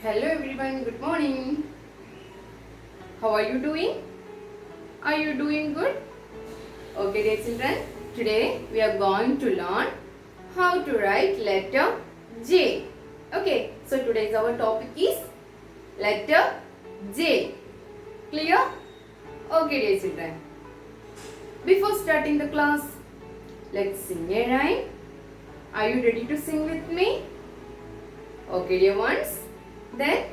Hello everyone, good morning. How are you doing? Are you doing good? Okay dear children, today we are going to learn how to write letter J. Okay, so today's our topic is letter J. Clear? Okay dear children. Before starting the class, let's sing a rhyme. Are you ready to sing with me? Okay dear ones. Then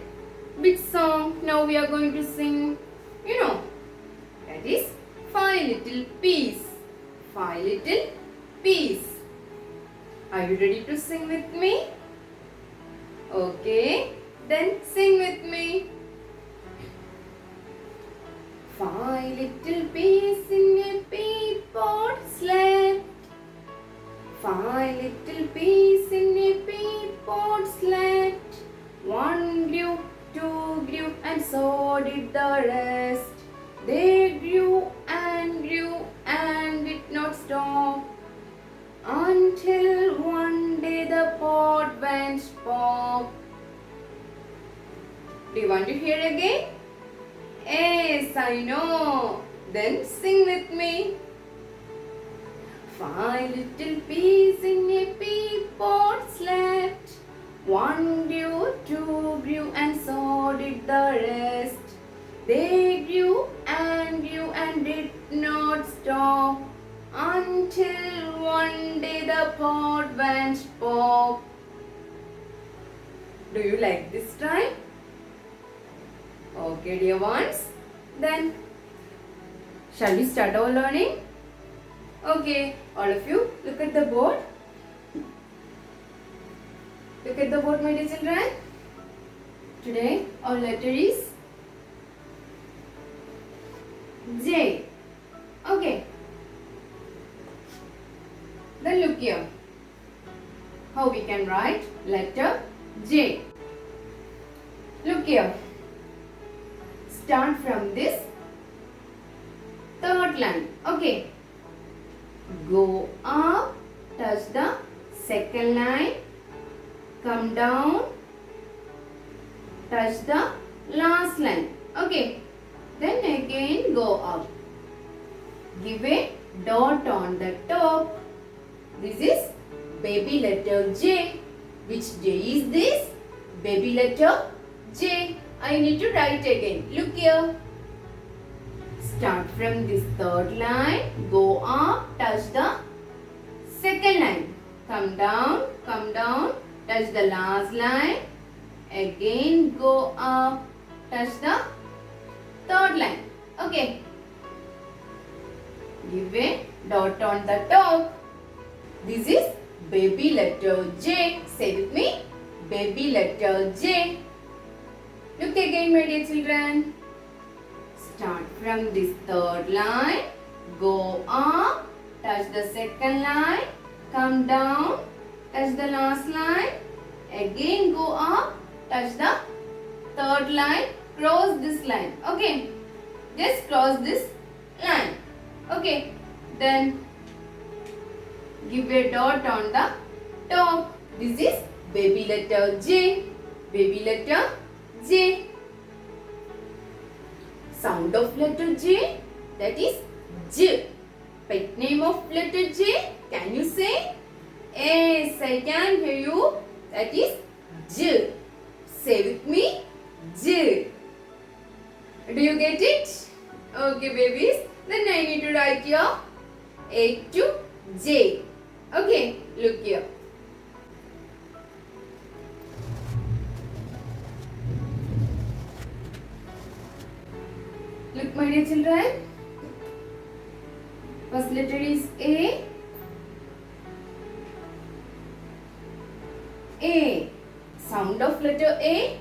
which song now we are going to sing? You know, that is Five Little Peas. Five Little Peas. Are you ready to sing with me? Okay, then sing with me. Five little peas in a pea pod slept. Five little peas in a pea pod slept. One grew, two grew, and so did the rest. They grew and did not stop until one day the pod went pop. Do you want to hear again? Yes, I know. Then sing with me. Five little peas in a pea pod slept. One grew, two grew, and so did the rest. They grew and did not stop until one day the pod went pop. Do you like this rhyme? Okay, dear ones. Then, shall we start our learning? Okay, all of you, look at the board. Look at the board, my dear children. Today, our letter is J. Okay. Then look here. How we can write letter J. Look here. Start from this third line. Okay. Go up, touch the second line. Come down, touch the last line. Okay. Then again go up. Give a dot on the top. This is baby letter J. Which J is this? Baby letter J. I need to write again. Look here. Start from this third line. Go up, touch the second line. Come down, touch the last line. Again go up, touch the third line. Okay. Give a dot on the top. This is baby letter J. Say with me. Baby letter J. Look again, my dear children. Start from this third line. Go up, touch the second line. Come down, touch the last line. Again go up, touch the third line. Cross this line. Okay. Just cross this line. Okay. Then give a dot on the top. This is baby letter J. Baby letter J. Sound of letter J, that is J. Pet name of letter J, can you say? Yes, I can hear you. That is J. Say with me, J. Do you get it? Okay, babies. Then I need to write here A to J. Okay, look here. Look, my dear children. First letter is A. A. Sound of letter A.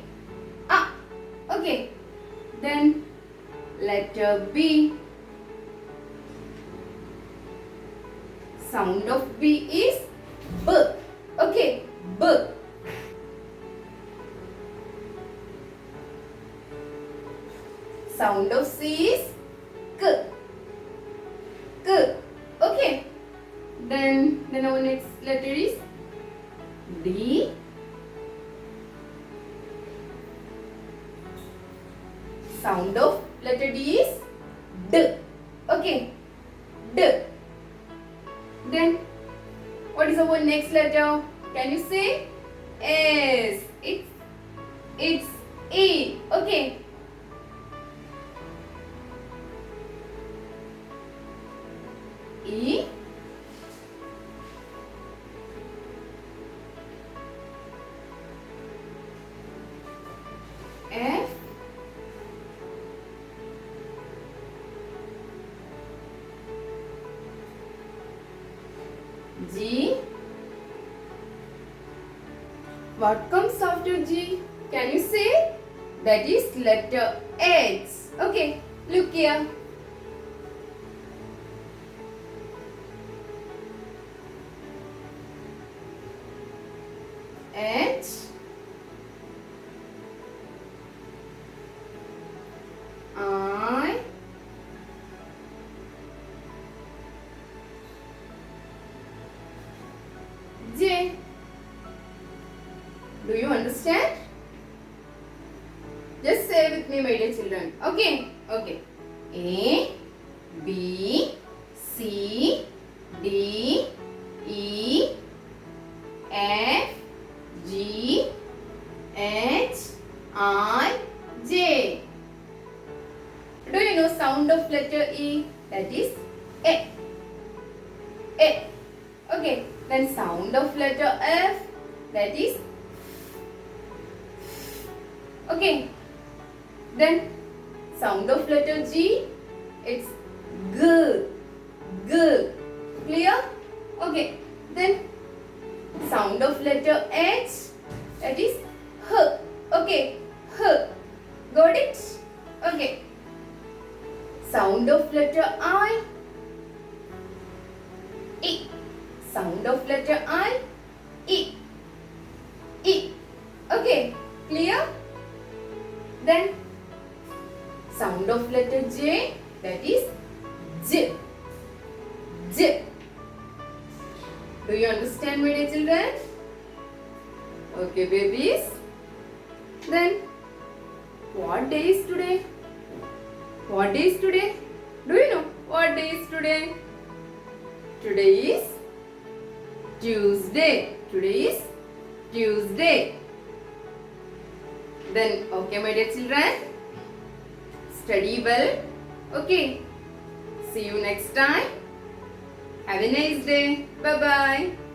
A. Okay. Then letter B. Sound of B is B. Okay. B. Sound of C is K. K. Okay. Then our next letter is D. letter D is D. Okay, D. Then what is our next letter? Can you say? S. It's E. Okay. E. F. G. What comes after G? Can you say? That is letter H. Okay, look here. H. I. J. Do you understand? Just say with me, my dear children. Okay. Okay. A, B, C, D, E, F, G, H, I, J. Do you know sound of letter E? That is A. A. Okay. Then sound of letter F. That is. Okay. Then sound of letter G. It's G. G. Clear? Okay. Then sound of letter H. That is H. Okay. H. Got it? Okay. Sound of letter I. E. Sound of letter I. E. E. Okay. Clear? Then sound of letter J. That is J. J. Do you understand, my dear children? Okay, babies. Then what day is today? What day is today? Do you know what day is today? Today is Tuesday. Today is Tuesday. Then, okay, my dear children, study well. Okay. See you next time. Have a nice day. Bye-bye.